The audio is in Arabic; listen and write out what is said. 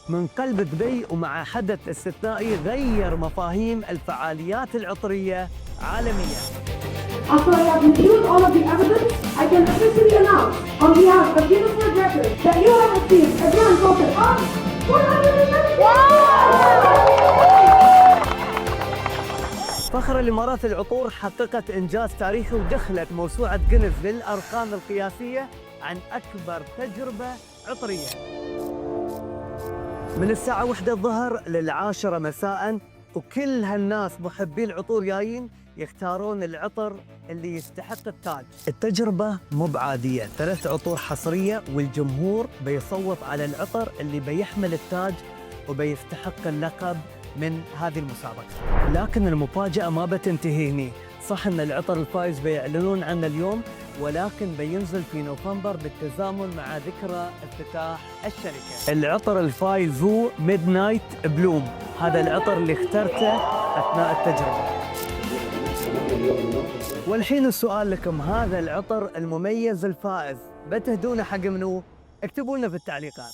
من قلب دبي، ومع حدث استثنائي غير مفاهيم الفعاليات العطرية عالمياً. After I have reviewed all of the evidence, I can officially announce on behalf of Unifor Records that you have received a grand total of 170. فخر الإمارات العطور حققت إنجاز تاريخي ودخلت موسوعة جينيس للأرقام القياسية عن أكبر تجربة عطرية. من الساعة 1 الظهر لل10 مساء، وكل هالناس محبي العطور جايين يختارون العطر اللي يستحق التاج. التجربة مو بعادية، 3 عطور حصرية، والجمهور بيصوت على العطر اللي بيحمل التاج وبيستحق اللقب من هذه المسابقة. لكن المفاجأة ما بتنتهي هني. صح ان العطر الفائز بيعلنون عنه اليوم، ولكن بينزل في نوفمبر بالتزامن مع ذكرى افتتاح الشركة. العطر الفائز هو ميدنايت بلوم. هذا العطر اللي اخترته أثناء التجربة. والحين السؤال لكم، هذا العطر المميز الفائز بتهدونه حق منو؟ اكتبوا لنا في التعليقات.